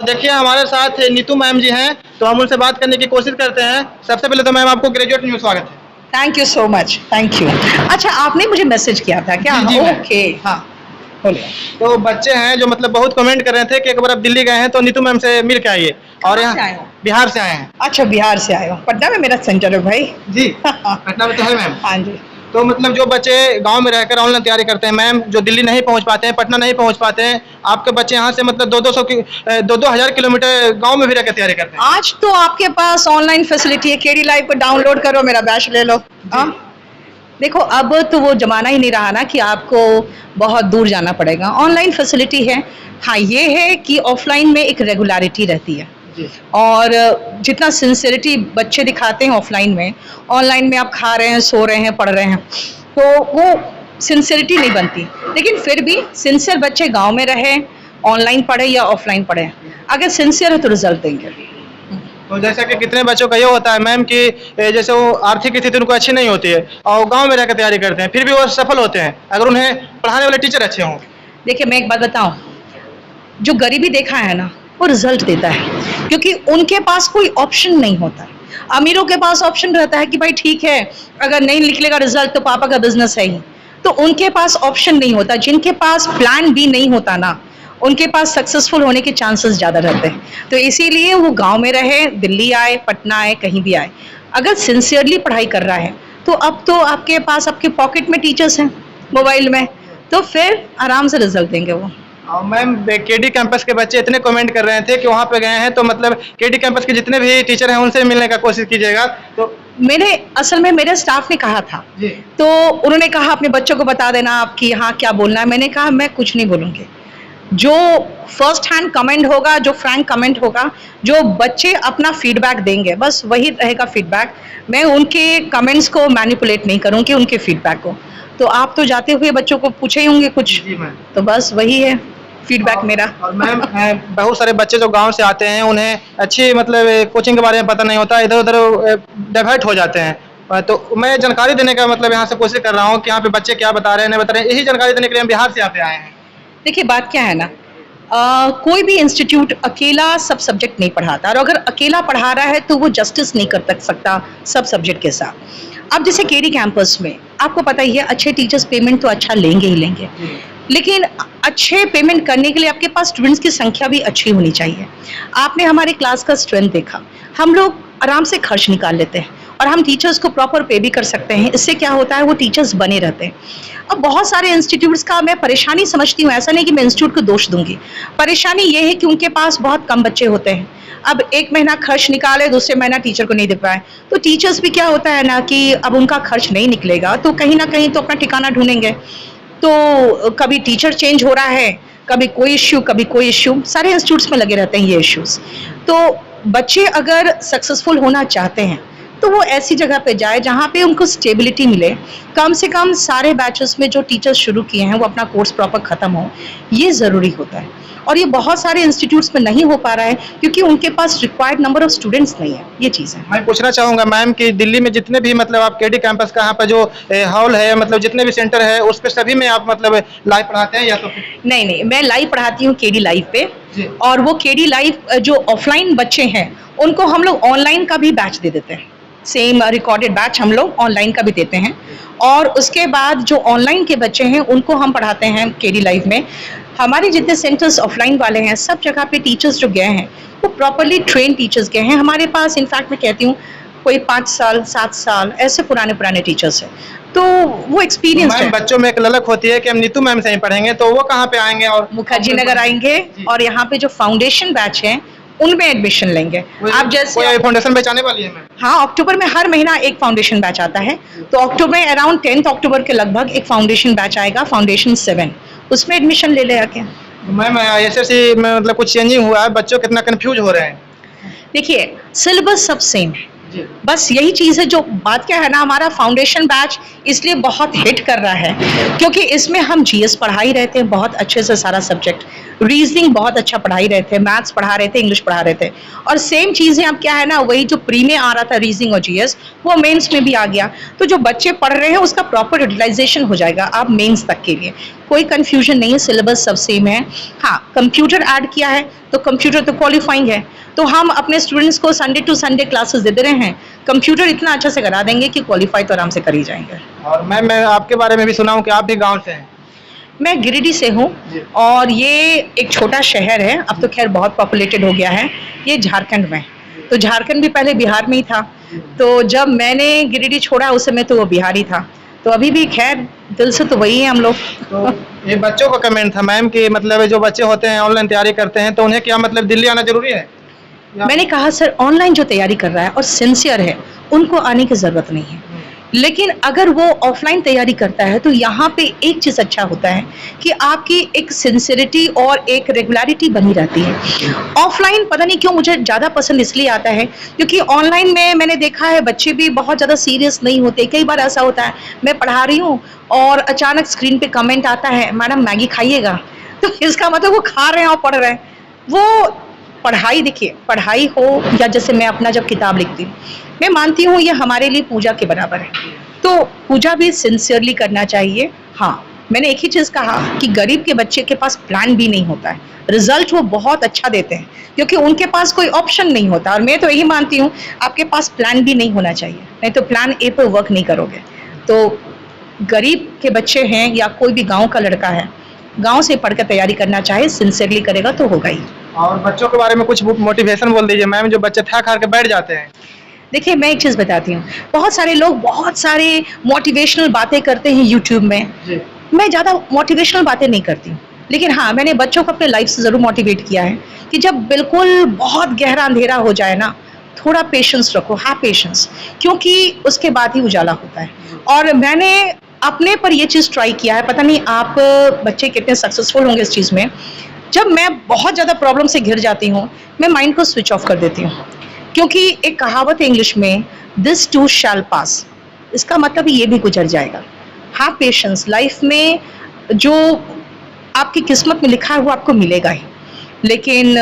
देखिए हमारे साथ नीतू मैम जी हैं, तो हम उनसे बात करने की कोशिश करते हैं। सबसे पहले तो मैम आपको ग्रेजुएट न्यूज़ स्वागत है। Thank you so much, thank you. अच्छा, आपने मुझे मैसेज किया था क्या? जी, जी, मैम। ओके, हाँ, बोलिए। तो बच्चे हैं जो मतलब बहुत कमेंट कर रहे थे कि एक बार आप दिल्ली गए हैं तो नीतू मैम से मिल के आइए। और कहाँ यहाँ से आए हो? बिहार से आए हैं। अच्छा, बिहार से आए हो। पटना में मेरा सेंटर है भाई। जी, पटना में तो है मैम। हाँ जी। तो मतलब जो बच्चे गाँव में रहकर ऑनलाइन तैयारी करते हैं मैम, जो दिल्ली नहीं पहुँच पाते हैं, पटना नहीं पहुँच पाते हैं, आपके बच्चे यहाँ से मतलब 2-2 हज़ार किलोमीटर गाँव में भी रहकर तैयारी करते हैं। आज तो आपके पास ऑनलाइन फैसिलिटी है, केडी लाइव को डाउनलोड करो, मेरा बैच ले लो। हाँ, देखो अब तो वो जमाना ही नहीं रहा ना कि आपको बहुत दूर जाना पड़ेगा, ऑनलाइन फैसिलिटी है। हाँ, ये है कि ऑफलाइन में एक रेगुलरिटी रहती है और जितना सिंसियरिटी बच्चे दिखाते हैं ऑफलाइन में, ऑनलाइन में आप खा रहे हैं, सो रहे हैं, पढ़ रहे हैं, तो वो सिंसियरिटी नहीं बनती। लेकिन फिर भी सिंसियर बच्चे गांव में रहे, ऑनलाइन पढ़े या ऑफलाइन पढ़े, अगर सिंसियर है तो रिजल्ट देंगे। तो जैसा कि कितने बच्चों का ये होता है मैम कि जैसे वो आर्थिक स्थिति उनको अच्छी नहीं होती है और गांव में रहकर तैयारी करते हैं, फिर भी वो सफल होते हैं अगर उन्हें पढ़ाने वाले टीचर अच्छे हों। देखिए, मैं एक बात बताऊं, जो गरीबी देखा है ना, वो रिजल्ट देता है, क्योंकि उनके पास कोई ऑप्शन नहीं होता है। अमीरों के पास ऑप्शन रहता है कि भाई ठीक है, अगर नहीं निकलेगा रिजल्ट तो पापा का बिजनेस है ही, तो उनके पास ऑप्शन नहीं होता। जिनके पास प्लान बी नहीं होता ना, उनके पास सक्सेसफुल होने के चांसेस ज़्यादा रहते हैं। तो इसीलिए वो गांव में रहे, दिल्ली आए, पटना आए, कहीं भी आए, अगर सिंसियरली पढ़ाई कर रहा है तो अब तो आपके पास आपके पॉकेट में टीचर्स हैं, मोबाइल में, तो फिर आराम से रिजल्ट देंगे वो। और मैम केडी कैंपस के बच्चे इतने कमेंट कर रहे थे कि वहाँ पे गए हैं तो मतलब केडी कैंपस के जितने भी टीचर हैं उनसे मिलने का कोशिश कीजिएगा। तो असल में मेरे स्टाफ ने कहा था, तो उन्होंने कहा अपने बच्चों को बता देना आपकी यहाँ क्या बोलना है। मैंने कहा मैं कुछ नहीं बोलूँगी, जो फर्स्ट हैंड कमेंट होगा, जो फ्रैंक कमेंट होगा, जो बच्चे अपना फीडबैक देंगे, बस वही रहेगा फीडबैक। मैं उनके कमेंट्स को मैनिपुलेट नहीं करूँगी, उनके फीडबैक को। तो आप तो जाते हुए बच्चों को पूछे ही होंगे कुछ, तो बस वही है फीडबैक मेरा। और मैम बहुत सारे बच्चे जो गांव से आते हैं उन्हें अच्छी मतलब कोचिंग के बारे में पता नहीं होता, इधर उधर डाइवर्ट हो जाते हैं। तो मैं जानकारी देने का मतलब यहाँ से कोशिश कर रहा हूँ कि यहाँ पे बच्चे क्या बता रहे हैं, नहीं बता रहे हैं, यही जानकारी देने के लिए हम बिहार से यहाँ पे आए हैं। देखिए, बात क्या है ना, कोई भी इंस्टीट्यूट अकेला सब सब्जेक्ट नहीं पढ़ाता, और अगर अकेला पढ़ा रहा है तो वो जस्टिस नहीं कर सकता सब सब्जेक्ट के साथ। अब जैसे केडी कैंपस में आपको पता ही है, अच्छे टीचर्स पेमेंट तो अच्छा लेंगे ही लेंगे, लेकिन अच्छे पेमेंट करने के लिए आपके पास स्टूडेंट्स की संख्या भी अच्छी होनी चाहिए। आपने हमारे क्लास का स्ट्रेंथ देखा, हम लोग आराम से खर्च निकाल लेते हैं और हम टीचर्स को प्रॉपर पे भी कर सकते हैं। इससे क्या होता है, वो टीचर्स बने रहते हैं। अब बहुत सारे इंस्टीट्यूट्स का मैं परेशानी समझती हूँ, ऐसा नहीं कि मैं इंस्टीट्यूट को दोष दूंगी, परेशानी ये है कि उनके पास बहुत कम बच्चे होते हैं। अब एक महीना खर्च निकाले, दूसरे महीना टीचर को नहीं दे पाए, तो टीचर्स भी क्या होता है ना कि अब उनका खर्च नहीं निकलेगा तो कहीं ना कहीं तो अपना ठिकाना ढूंढेंगे। तो कभी टीचर चेंज हो रहा है, कभी कोई इश्यू, कभी कोई इश्यू, सारे इंस्टीट्यूट्स में लगे रहते हैं ये इश्यूज। तो बच्चे अगर सक्सेसफुल होना चाहते हैं तो वो ऐसी जगह पे जाए जहाँ पे उनको स्टेबिलिटी मिले। कम से कम सारे बैचेस में जो टीचर्स शुरू किए हैं वो अपना कोर्स प्रॉपर ख़त्म हो, ये ज़रूरी होता है। और ये बहुत सारे इंस्टीट्यूट्स में नहीं हो पा रहा है क्योंकि उनके पास रिक्वायर्ड नंबर ऑफ स्टूडेंट्स नहीं है, ये चीज़ है। मैं पूछना चाहूँगा मैम कि दिल्ली में जितने भी मतलब आप केडी कैंपस का यहाँ पर जो हॉल है, मतलब जितने भी सेंटर है, उस पर सभी में आप मतलब लाइव पढ़ाते हैं या तो? नहीं, मैं लाइव पढ़ाती हूँ केडी लाइव पे, और वो केडी लाइव जो ऑफलाइन बच्चे हैं उनको हम लोग ऑनलाइन का भी बैच दे देते हैं, सेम रिकॉर्डेड बैच हम लोग ऑनलाइन का भी देते हैं। और उसके बाद जो ऑनलाइन के बच्चे हैं उनको हम पढ़ाते हैं केडी लाइव में। हमारे जितने सेंटर्स ऑफलाइन वाले हैं, सब जगह पे टीचर्स जो गए हैं वो प्रॉपरली ट्रेन टीचर्स गए हैं। हमारे पास इनफैक्ट मैं कहती हूँ कोई 5 साल 7 साल ऐसे पुराने टीचर्स हैं, तो वो एक्सपीरियंस है। बच्चों में एक ललक होती है कि हम नीतू मैम से ही पढ़ेंगे, तो वो कहाँ पे आएंगे? और मुखर्जी नगर आएंगे, और यहाँ पे जो फाउंडेशन बैच है उनमें एडमिशन लेंगे। आप जैसे फाउंडेशन बैच आने वाली है मैम? हाँ, अक्टूबर में हर महीना एक फाउंडेशन बैच आता है, तो अक्टूबर में अराउंड 10 अक्टूबर के लगभग एक फाउंडेशन बैच आएगा, फाउंडेशन 7, उसमें एडमिशन ले आके। मैम एसएससी में मतलब कुछ चेंजिंग हुआ है, बच्चों कितना कंफ्यूज हो रहे हैं? देखिए, सिलेबस सब सेम है, बस यही चीज़ है। जो बात क्या है ना, हमारा फाउंडेशन बैच इसलिए बहुत हिट कर रहा है क्योंकि इसमें हम जीएस पढ़ा ही रहते हैं बहुत अच्छे से, सारा सब्जेक्ट, रीजनिंग बहुत अच्छा पढ़ा ही रहे थे, मैथ्स पढ़ा रहे थे, इंग्लिश पढ़ा रहे थे, और सेम चीज़ें अब क्या है ना, वही जो प्री में आ रहा था रीजनिंग और जीएस, वो मेंस में भी आ गया। तो जो बच्चे पढ़ रहे हैं उसका प्रॉपर यूटिलाइजेशन हो जाएगा आप मेंस तक के लिए। कोई कंफ्यूजन नहीं है, सिलेबस सब सेम है। हाँ, कंप्यूटर ऐड किया है तो कंप्यूटर तो क्वालिफाइंग है, तो हम अपने स्टूडेंट्स को संडे टू संडे क्लासेस दे रहे हैं। कंप्यूटर इतना अच्छा से करा देंगे कि क्वालिफाई तो आराम से कर ही जाएंगे। और मैम मैं आपके बारे में भी सुना हूँ कि आप भी गाँव से हैं। मैं गिरिडीह से हूँ जी। और ये एक छोटा शहर है, अब तो खैर बहुत पॉपुलेटेड हो गया है, ये झारखंड में। तो झारखंड भी पहले बिहार में ही था, तो जब मैंने गिरिडीह छोड़ा उस समय तो वो बिहारी था, तो अभी भी खैर दिल से तो वही है हम लोग। तो ये बच्चों का कमेंट था मैम कि मतलब जो बच्चे होते हैं ऑनलाइन तैयारी करते हैं तो उन्हें क्या मतलब दिल्ली आना जरूरी है? मैंने कहा सर, ऑनलाइन जो तैयारी कर रहा है और सिंसियर है उनको आने की ज़रूरत नहीं है, लेकिन अगर वो ऑफलाइन तैयारी करता है तो यहाँ पे एक चीज़ अच्छा होता है कि आपकी एक सिंसियरिटी और एक रेगुलरिटी बनी रहती है। ऑफलाइन पता नहीं क्यों मुझे ज़्यादा पसंद इसलिए आता है क्योंकि ऑनलाइन में मैंने देखा है बच्चे भी बहुत ज़्यादा सीरियस नहीं होते। कई बार ऐसा होता है मैं पढ़ा रही हूँ और अचानक स्क्रीन पे कमेंट आता है, मैडम मैगी खाइएगा, तो इसका मतलब वो खा रहे हैं और पढ़ रहे हैं। वो पढ़ाई, देखिए पढ़ाई हो या जैसे मैं अपना जब किताब लिखती हूँ, मैं मानती हूँ ये हमारे लिए पूजा के बराबर है, तो पूजा भी सिंसियरली करना चाहिए। हाँ, मैंने एक ही चीज़ कहा कि गरीब के बच्चे के पास प्लान भी नहीं होता है, रिजल्ट वो बहुत अच्छा देते हैं क्योंकि उनके पास कोई ऑप्शन नहीं होता। और मैं तो यही मानती हूँ आपके पास प्लान भी नहीं होना चाहिए, नहीं तो प्लान ए पर वर्क नहीं करोगे। तो गरीब के बच्चे हैं या कोई भी गाँव का लड़का है, गाँव से पढ़कर तैयारी करना चाहे, सिंसियरली करेगा तो होगा ही। और बच्चों के बारे में कुछ मोटिवेशन बोल दीजिए मैम, जो बच्चे थक हार के बैठ जाते हैं। देखिए मैं एक चीज़ बताती हूँ, बहुत सारे लोग बहुत सारे मोटिवेशनल बातें करते हैं यूट्यूब में। जी। मैं ज़्यादा मोटिवेशनल बातें नहीं करती हूँ, लेकिन हाँ मैंने बच्चों को अपने लाइफ से ज़रूर मोटिवेट किया है कि जब बिल्कुल बहुत गहरा अंधेरा हो जाए ना, थोड़ा पेशेंस रखो, हाँ पेशेंस, क्योंकि उसके बाद ही उजाला होता है। और मैंने अपने पर ये चीज़ ट्राई किया है, पता नहीं आप बच्चे कितने सक्सेसफुल होंगे इस चीज़ में। जब मैं बहुत ज़्यादा प्रॉब्लम से घिर जाती हूँ, मैं माइंड को स्विच ऑफ कर देती हूँ, क्योंकि एक कहावत है इंग्लिश में, दिस टू शैल पास, इसका मतलब ये भी गुजर जाएगा। हाँ पेशेंस, लाइफ में जो आपकी किस्मत में लिखा है वो आपको मिलेगा ही। लेकिन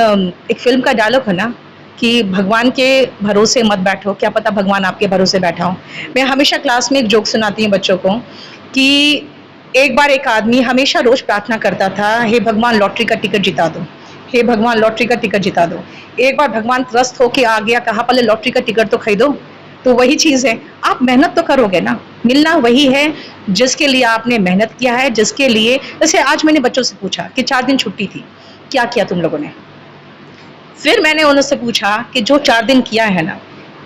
एक फिल्म का डायलॉग है ना कि भगवान के भरोसे मत बैठो, क्या पता भगवान आपके भरोसे बैठा हो। मैं हमेशा क्लास में एक जोक सुनाती हूँ बच्चों को कि एक बार एक आदमी हमेशा रोज प्रार्थना करता था, हे भगवान लॉटरी का टिकट जिता दो, हे भगवान लॉटरी का टिकट जिता दो। एक बार भगवान त्रस्त होके आ गया, कहा पहले लॉटरी का टिकट तो खरीदो। तो वही चीज़ है, आप मेहनत तो करोगे ना, मिलना वही है जिसके लिए आपने मेहनत किया है, जिसके लिए, जैसे आज मैंने बच्चों से पूछा कि 4 दिन छुट्टी थी, क्या किया तुम लोगों ने? फिर मैंने उनसे पूछा कि जो 4 दिन किया है ना,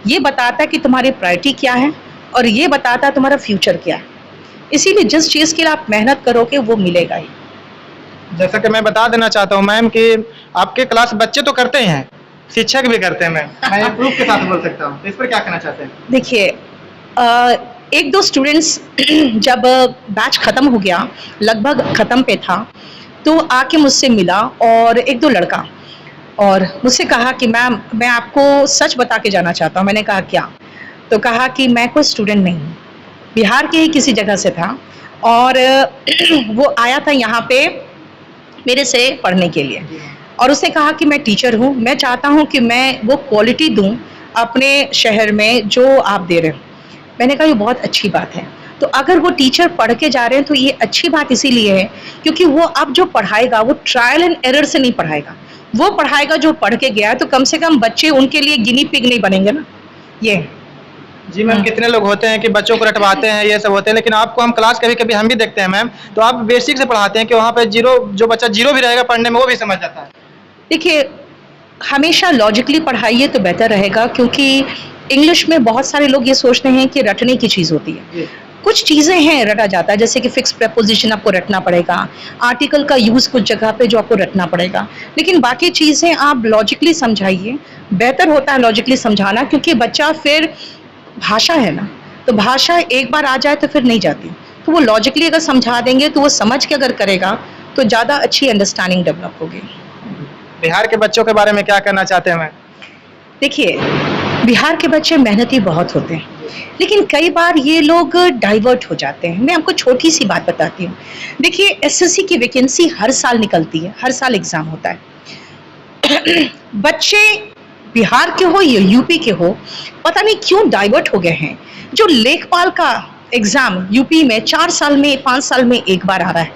ये बताता है कि तुम्हारी प्रायोरिटी क्या है और ये बताता है तुम्हारा फ्यूचर क्या है। इसीलिए जिस चीज़ के लिए आप मेहनत करोगे वो मिलेगा ही। जैसा कि मैं बता देना चाहता हूँ मैम कि आपके क्लास बच्चे तो करते ही हैं, शिक्षक भी करते हैं मैम, मैं प्रूफ के साथ बोल सकता हूँ, तो इस पर क्या कहना चाहते हैं? देखिए 1-2 स्टूडेंट्स जब बैच ख़त्म हो गया, लगभग ख़त्म पे था, तो आके मुझसे मिला और 1-2 लड़का, और मुझसे कहा कि मैम मैं आपको सच बता के जाना चाहता हूँ। मैंने कहा क्या? तो कहा कि मैं कोई स्टूडेंट नहीं हूँ, बिहार के ही किसी जगह से था और वो आया था यहाँ पे मेरे से पढ़ने के लिए, और उसने कहा कि मैं टीचर हूँ, मैं चाहता हूँ कि मैं वो क्वालिटी दूँ अपने शहर में जो आप दे रहे हो। मैंने कहा ये बहुत अच्छी बात है। तो अगर वो टीचर पढ़ के जा रहे हैं तो ये अच्छी बात इसीलिए है क्योंकि वो अब जो पढ़ाएगा वो ट्रायल एंड एरर से नहीं पढ़ाएगा, वो पढ़ाएगा जो पढ़ के गया है, तो कम से कम बच्चे उनके लिए गिनी पिग नहीं बनेंगे ना। ये जी मैम, कितने लोग होते हैं कि बच्चों को रटवाते हैं, ये सब होते हैं, लेकिन आपको हम क्लास कभी कभी हम भी देखते हैं मैम, तो आप बेसिक से पढ़ाते हैं कि वहाँ पे जीरो, जो बच्चा जीरो भी रहेगा पढ़ने में वो भी समझ जाता है। देखिए हमेशा लॉजिकली पढ़ाइए तो बेहतर रहेगा, क्योंकि इंग्लिश में बहुत सारे लोग ये सोचते हैं कि रटने की चीज़ होती है। कुछ चीज़ें हैं रटा जाता है, जैसे कि फिक्स प्रेपोजिशन आपको रटना पड़ेगा, आर्टिकल का यूज़ कुछ जगह पे जो आपको रटना पड़ेगा, लेकिन बाकी चीज़ें आप लॉजिकली समझाइए, बेहतर होता है लॉजिकली समझाना, क्योंकि बच्चा फिर भाषा है ना, तो भाषा एक बार आ जाए तो फिर नहीं जाती, तो वो लॉजिकली अगर समझा देंगे तो वो समझ के अगर करेगा तो ज़्यादा अच्छी अंडरस्टैंडिंग डेवलप होगी। बिहार के बच्चों के बारे में क्या कहना चाहते हैं मैम? देखिए बिहार के बच्चे मेहनती बहुत होते हैं, लेकिन कई बार ये लोग डाइवर्ट हो जाते हैं। मैं आपको छोटी सी बात बताती हूँ। देखिए एसएससी की वैकेंसी हर साल निकलती है, हर साल एग्ज़ाम होता है। बच्चे बिहार के हो या यूपी के हो, पता नहीं क्यों डाइवर्ट हो गए हैं। जो लेखपाल का एग्ज़ाम यूपी में 4 साल में 5 साल में एक बार आ रहा है,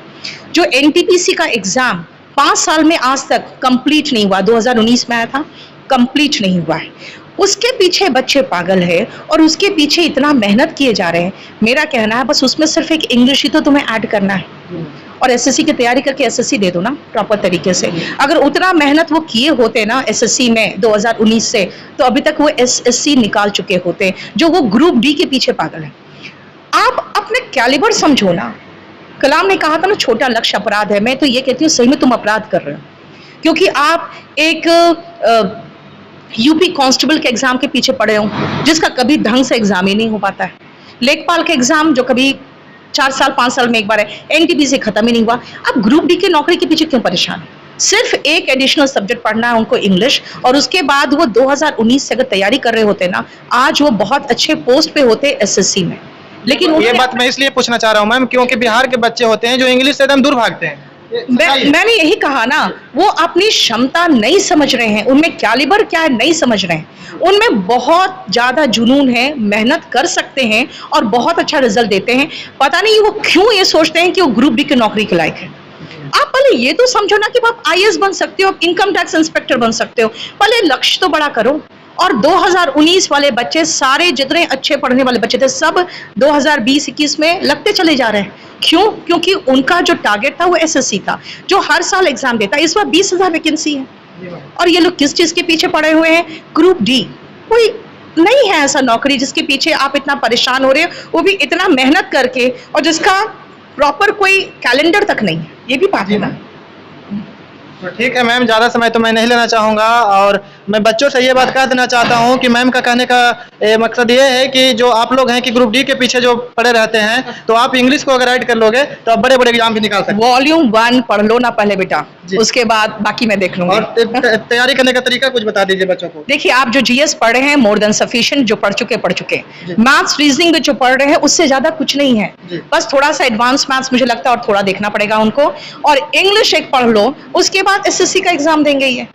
जो एनटीपीसी का एग्जाम 5 साल में आज तक कंप्लीट नहीं हुआ, 2019 में आया था, कंप्लीट नहीं हुआ है, उसके पीछे बच्चे पागल है और उसके पीछे इतना मेहनत किए जा रहे हैं। मेरा कहना है बस उसमें सिर्फ एक इंग्लिश ही तो तुम्हें ऐड करना है और एसएससी की तैयारी करके एसएससी दे दो ना प्रॉपर तरीके से। अगर उतना मेहनत वो किए होते ना एसएससी में 2019 से, तो अभी तक वो एसएससी निकाल चुके होते, जो वो ग्रुप डी के पीछे पागल है। आप अपने कैलिबर समझो ना। कलाम ने कहा था ना छोटा लक्ष्य अपराध है, मैं तो ये कहती हूँ सही में तुम अपराध कर रहे हो, क्योंकि आप एक यूपी कांस्टेबल के एग्जाम के पीछे पड़े हो जिसका कभी ढंग से एग्जाम ही नहीं हो पाता है, लेखपाल के एग्जाम जो कभी 4 साल 5 साल में एक बार है, एनटीपी से खत्म ही नहीं हुआ। आप ग्रुप डी की नौकरी के पीछे क्यों परेशान है? सिर्फ एक एडिशनल सब्जेक्ट पढ़ना है उनको, इंग्लिश, और उसके बाद वो 2019 से अगर तैयारी कर रहे होते ना, आज वो बहुत अच्छे पोस्ट पे होते एसएससी में। लेकिन ये बात मैं इसलिए पूछना चाह रहा हूँ मैम, क्योंकि बिहार के बच्चे होते हैं जो इंग्लिश से एकदम दूर भागते हैं। मैंने यही कहा ना, वो अपनी क्षमता नहीं समझ रहे हैं, उनमें कैलिबर क्या है नहीं समझ रहे हैं। उनमें बहुत ज्यादा जुनून है, मेहनत कर सकते हैं और बहुत अच्छा रिजल्ट देते हैं। पता नहीं वो क्यों ये सोचते हैं कि वो ग्रुप बी की नौकरी के लायक है। आप पहले ये तो समझो ना कि आप आईएएस बन सकते हो, इनकम टैक्स इंस्पेक्टर बन सकते हो, पहले लक्ष्य तो बड़ा करो। और 2019 वाले बच्चे सारे जितने अच्छे पढ़ने वाले बच्चे थे सब 2020-21 में लगते चले जा रहे हैं। क्यों? क्योंकि उनका जो टारगेट था वो एसएससी था, जो हर साल एग्जाम देता है। इस बार 20,000 वैकेंसी है और ये लोग किस चीज के पीछे पड़े हुए हैं? Group D. कोई नहीं है ऐसा नौकरी जिसके पीछे आप इतना परेशान हो रहे हो, वो भी इतना मेहनत करके, और जिसका प्रॉपर कोई कैलेंडर तक नहीं है। ये भी बात है ना। तो ठीक है मैम, ज़्यादा समय तो मैं नहीं लेना चाहूँगा और मैं बच्चों से ये बात कह देना चाहता हूँ कि मैम का कहने का मकसद ये है कि जो आप लोग हैं कि ग्रुप डी के पीछे जो पड़े रहते हैं, तो आप इंग्लिश को अगर ऐड कर लोगे तो आप बड़े बड़े एग्जाम भी निकाल सकते हैं। वॉल्यूम 1 पढ़ लो ना पहले बेटा, उसके बाद बाकी मैं देख लूंगी। और तैयारी करने का तरीका कुछ बता दीजिए बच्चों को। देखिए, आप जो जीएस पढ़ रहे हैं मोर देन सफिशिएंट, जो पढ़ चुके। मैथ्स रीजनिंग में जो पढ़ रहे हैं उससे ज्यादा कुछ नहीं है, बस थोड़ा सा एडवांस मैथ्स मुझे लगता है और थोड़ा देखना पड़ेगा उनको। और इंग्लिश एक पढ़ लो, उसके बाद एसएससी का एग्जाम देंगे। ये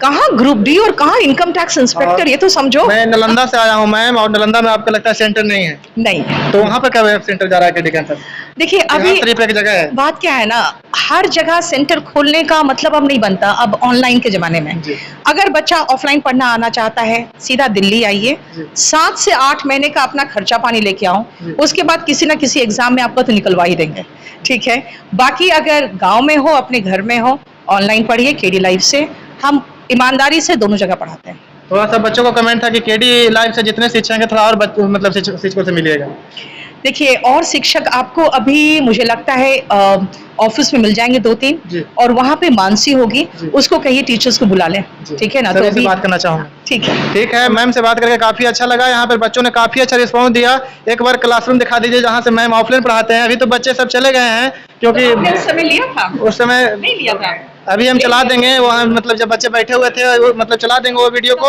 कहाँ ग्रुप डी और कहाँ इनकम टैक्स इंस्पेक्टर, ये तो समझो। मैं नालंदा से आया हूँ मैम, और नालंदा में आपको लगता है सेंटर नहीं है? नहीं, तो वहाँ पर कब सेंटर जा रहा है केडी कैंसर? देखिए अभी की जगह है। बात क्या है ना, हर जगह सेंटर खोलने का मतलब अब नहीं बनता। अब ऑनलाइन के जमाने में अगर बच्चा ऑफलाइन पढ़ना आना चाहता है, सीधा दिल्ली आइए, 7 से 8 महीने का अपना खर्चा पानी लेके आओ, उसके बाद किसी ना किसी एग्जाम में आपको तो निकलवा ही देंगे, ठीक है। बाकी अगर गाँव में हो, अपने घर में हो, ऑनलाइन पढ़िए केडी लाइव से। हम ईमानदारी से दोनों जगह पढ़ाते हैं। थोड़ा सा बच्चों को कमेंट था कि केडी लाइव से जितने शिक्षक हैं थोड़ा और मतलब शिक्षकों से मिलिएगा। देखिए, और शिक्षक आपको अभी मुझे लगता है ऑफिस में मिल जाएंगे 2-3, और वहाँ पे मानसी होगी, उसको कहिए टीचर्स को बुला लें, ठीक है ना। तो अभी बात करना चाहूँगा। ठीक है मैम से बात करके काफी अच्छा लगा। यहाँ पर बच्चों ने काफी अच्छा रिस्पॉन्स दिया। एक बार क्लासरूम दिखा दीजिए जहाँ से मैम ऑफलाइन पढ़ाते हैं। अभी तो बच्चे सब चले गए हैं क्योंकि समय लिया था, उस समय नहीं लिया था। अभी हम चला देंगे वो, मतलब जब बच्चे बैठे हुए थे वो मतलब चला देंगे वो वीडियो को।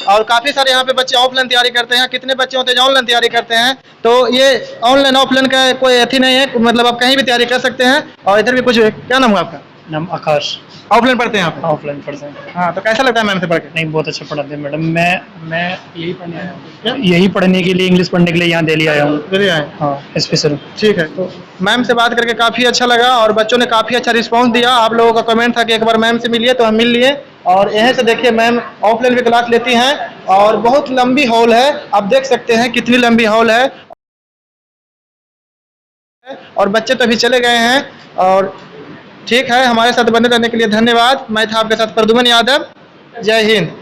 और काफी सारे यहाँ पे बच्चे ऑफलाइन तैयारी करते हैं। कितने बच्चे होते हैं जो ऑनलाइन तैयारी करते हैं? तो ये ऑनलाइन ऑफलाइन का कोई अथी नहीं है, मतलब आप कहीं भी तैयारी कर सकते हैं। और इधर भी कुछ, क्या नाम है आपका? नाम आकाश। ऑफलाइन पढ़ते हैं आप? ऑफलाइन पढ़ते हैं। हाँ, तो कैसा लगता है मैम से पढ़ के? नहीं, बहुत अच्छा पढ़ाते हैं मैडम। मैं यही पढ़ने के लिए, इंग्लिश पढ़ने के लिए यहाँ दिल्ली आया हूँ। दिल्ली आए? हाँ, स्पेशल। ठीक है। तो मैम से बात करके काफ़ी अच्छा लगा और बच्चों ने काफ़ी अच्छा रिस्पांस दिया। आप लोगों का कमेंट था कि एक बार मैम से मिलिए, तो हम मिल लिए। और यहीं से देखिए मैम ऑफलाइन भी क्लास लेती हैं और बहुत लंबी हॉल है, आप देख सकते हैं कितनी लंबी हॉल है। और बच्चे तो अभी चले गए हैं। और ठीक है, हमारे साथ बने रहने के लिए धन्यवाद। मैं था आपके साथ प्रद्युमन यादव। जय हिंद।